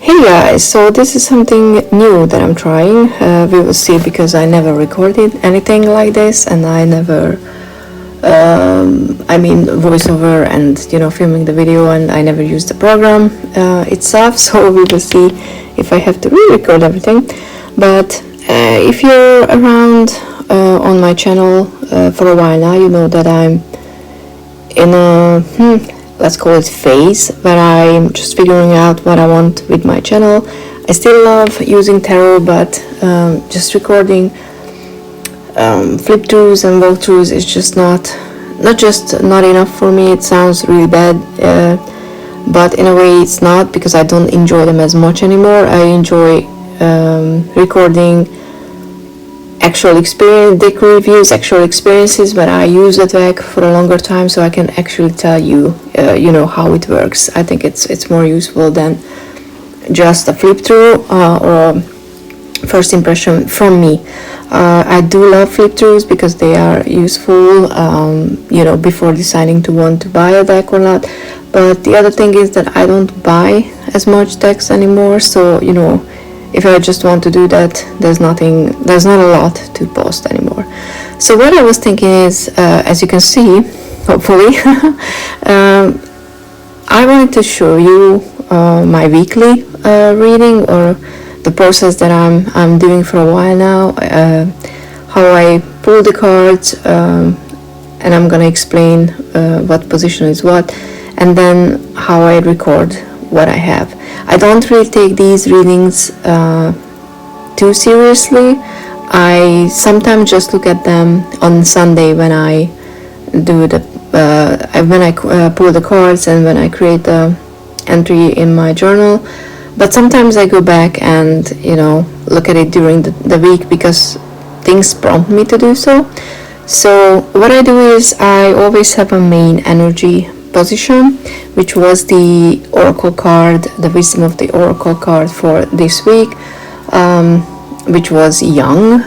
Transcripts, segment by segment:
Hey guys, so this is something new that I'm trying. We will see, because I never recorded anything like this, and I never, voiceover and filming the video, and I never used the program itself. So we will see if I have to re-record everything. But if you're around on my channel for a while now, you know that I'm in a let's call it phase where I'm just figuring out what I want with my channel. I still love using tarot, but just recording flip-throughs and walkthroughs is just not enough for me. It sounds really bad, but in a way it's not, because I don't enjoy them as much anymore. I enjoy recording actual experience, deck reviews, actual experiences, but I use the deck for a longer time, so I can actually tell you, how it works. I think it's more useful than just a flip through or first impression from me. I do love flip throughs because they are useful, before deciding to want to buy a deck or not. But the other thing is that I don't buy as much decks anymore, so if I just want to do that, there's not a lot to post anymore. So what I was thinking is, as you can see, hopefully, I wanted to show you my weekly reading, or the process that I'm doing for a while now, how I pull the cards, and I'm gonna explain what position is what, and then how I record what I have. I don't really take these readings too seriously. I sometimes just look at them on Sunday when I do pull the cards and when I create the entry in my journal. But sometimes I go back and look at it during the week, because things prompt me to do so. So what I do is I always have a main energy position, which was the oracle card, the wisdom of the oracle card for this week, which was young.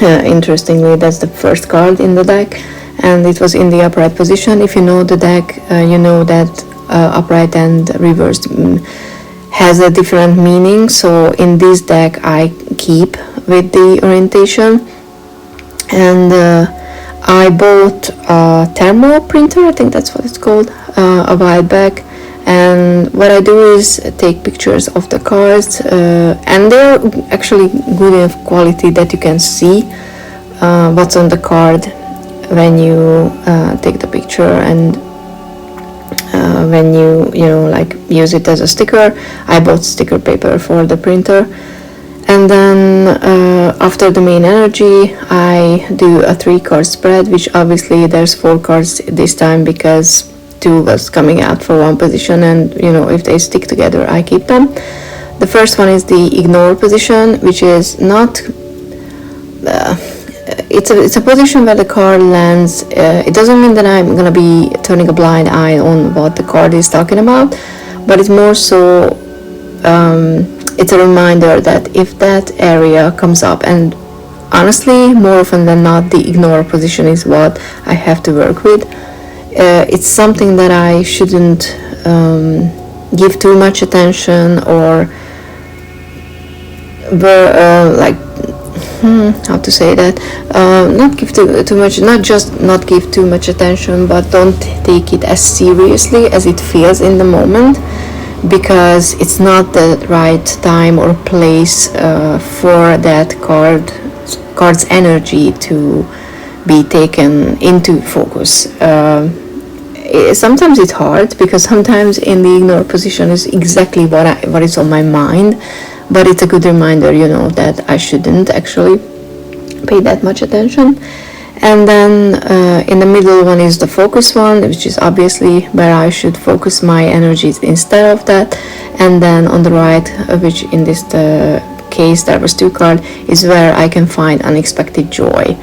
Interestingly, that's the first card in the deck, and it was in the upright position. If you know the deck, you know that upright and reversed has a different meaning. So in this deck I keep with the orientation, and I bought a thermal printer, I think that's what it's called, a while back. And what I do is take pictures of the cards, and they're actually good enough quality that you can see what's on the card when you take the picture, and when you use it as a sticker. I bought sticker paper for the printer. And then after the main energy, I do a 3-card spread, which obviously there's 4 cards this time, because 2 was coming out for one position, and if they stick together, I keep them. The first one is the ignore position, which is not it's a position where the card lands. It doesn't mean that I'm gonna be turning a blind eye on what the card is talking about, but it's more so it's a reminder that if that area comes up, and honestly, more often than not, the ignore position is what I have to work with. It's something that I shouldn't give too much attention, or how to say that, not give too much, not just not give too much attention, but don't take it as seriously as it feels in the moment, because it's not the right time or place for that card's energy to be taken into focus. Sometimes it's hard, because sometimes in the ignore position is exactly what is on my mind, but it's a good reminder, that I shouldn't actually pay that much attention. And then in the middle one is the focus one, which is obviously where I should focus my energies instead of that. And then on the right, which in this case there was 2 cards, is where I can find unexpected joy.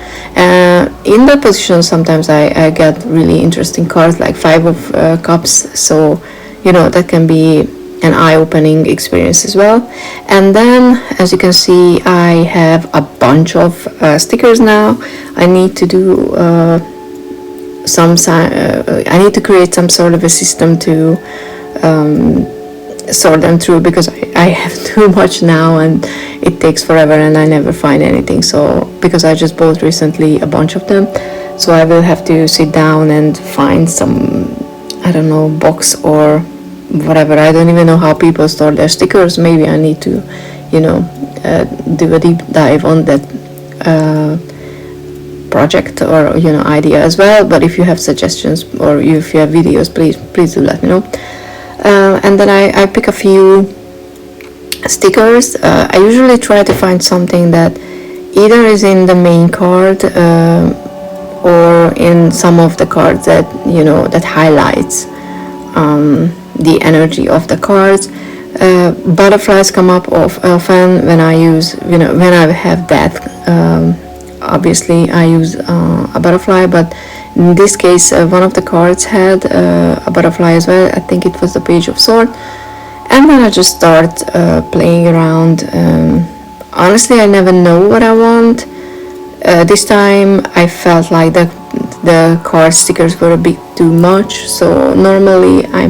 In that position, sometimes I get really interesting cards, like 5 of Cups, so that can be an eye-opening experience as well. And then, as you can see, I have a bunch of stickers now. I need to do I need to create some sort of a system to sort them through, because I have too much now and it takes forever and I never find anything. So because I just bought recently a bunch of them, so I will have to sit down and find some, I don't know, box or whatever. I don't even know how people store their stickers. Maybe I need to, do a deep dive on that project or idea as well. But if you have suggestions or if you have videos, please do let me know. And then I pick a few stickers. I usually try to find something that either is in the main card or in some of the cards that that highlights the energy of the cards. Butterflies come up often when I use when I have that. Obviously I use a butterfly, but in this case one of the cards had a butterfly as well. I think it was the Page of Swords. And then I just start playing around. Honestly, I never know what I want. This time I felt like the card stickers were a bit too much, so normally I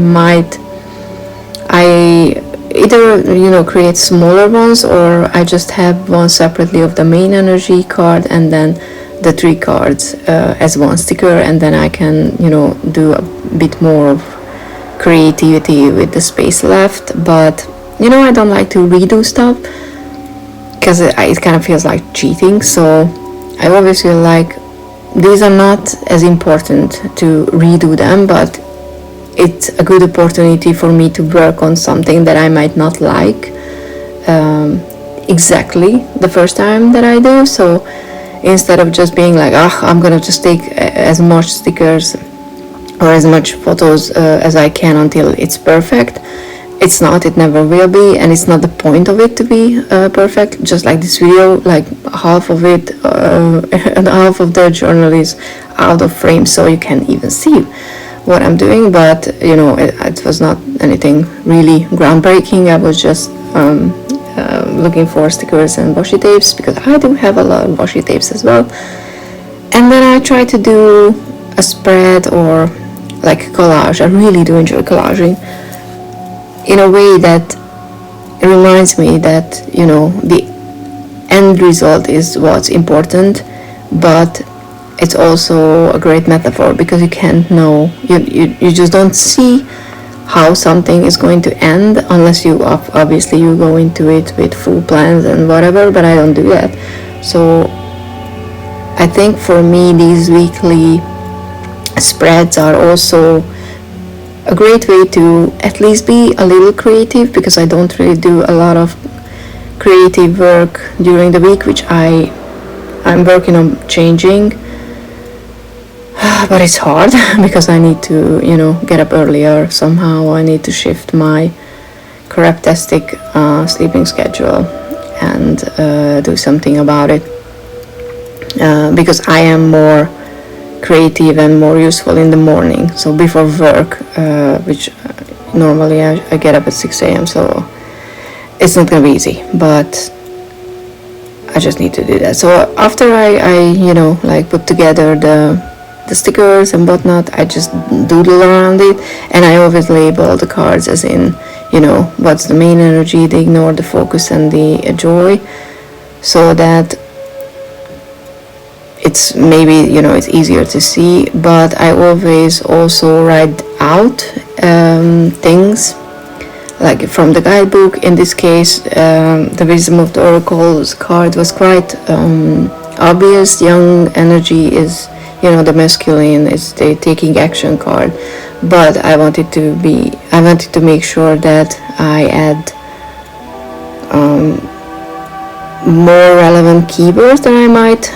either create smaller ones, or I just have one separately of the main energy card and then the 3 cards as one sticker, and then I can do a bit more of creativity with the space left. But I don't like to redo stuff because it kind of feels like cheating, so I always feel like these are not as important to redo them, but it's a good opportunity for me to work on something that I might not like exactly the first time that I do. So instead of just being like, I'm gonna just take as much stickers or as much photos as I can until it's perfect. It's not, it never will be, and it's not the point of it to be perfect. Just like this video, like half of it and half of the journal is out of frame, so you can't even see what I'm doing. But it was not anything really groundbreaking. I was just looking for stickers and washi tapes, because I do have a lot of washi tapes as well. And then I try to do a spread or like collage. I really do enjoy collaging in a way that reminds me that the end result is what's important, but it's also a great metaphor, because you can't know, you just don't see how something is going to end unless you obviously you go into it with full plans and whatever. But I don't do that. So I think for me these weekly spreads are also a great way to at least be a little creative, because I don't really do a lot of creative work during the week, which I'm working on changing. But it's hard because I need to get up earlier somehow. I need to shift my characteristic sleeping schedule and do something about it, because I am more creative and more useful in the morning, so before work, which normally I get up at 6 a.m. so it's not gonna be easy, but I just need to do that. So after I put together the stickers and whatnot, I just doodle around it, and I always label the cards as in what's the main energy, the ignore, the focus, and the joy, so that it's maybe it's easier to see. But I always also write out things like from the guidebook. In this case, the Wisdom of the Oracles card was quite obvious. Young energy is the masculine, is the taking action card, but I wanted to make sure that I add more relevant keywords that I might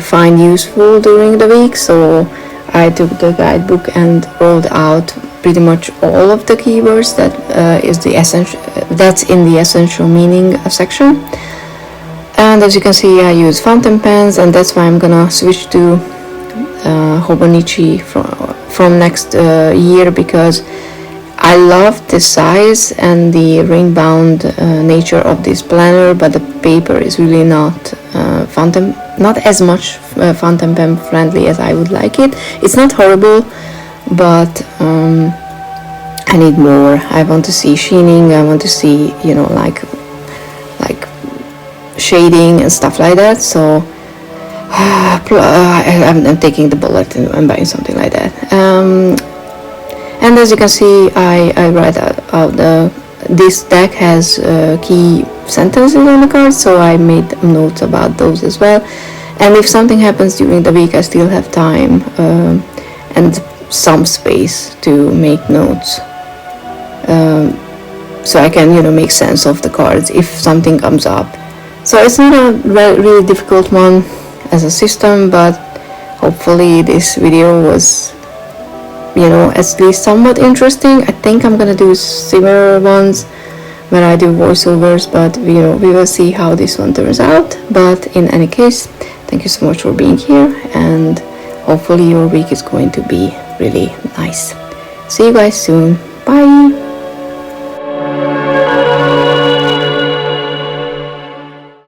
find useful during the week. So I took the guidebook and rolled out pretty much all of the keywords that's in the essential meaning section. And as you can see, I use fountain pens, and that's why I'm gonna switch to Hobonichi from next year, because I love the size and the ring-bound nature of this planner, but the paper is really not as much fountain pen friendly as I would like it. It's not horrible, but I need more. I want to see sheening, I want to see, you know, like shading and stuff like that. So I'm taking the bullet and I'm buying something like that. And as you can see, I read out this deck has key sentences on the card, so I made notes about those as well. And if something happens during the week, I still have time and some space to make notes, so I can, you know, make sense of the cards if something comes up. So it's not a really difficult one as a system, but hopefully this video was, you know, at least somewhat interesting. I think I'm gonna do similar ones when I do voiceovers, but you know, we will see how this one turns out. But in any case, thank you so much for being here, and hopefully your week is going to be really nice. See you guys soon. Bye.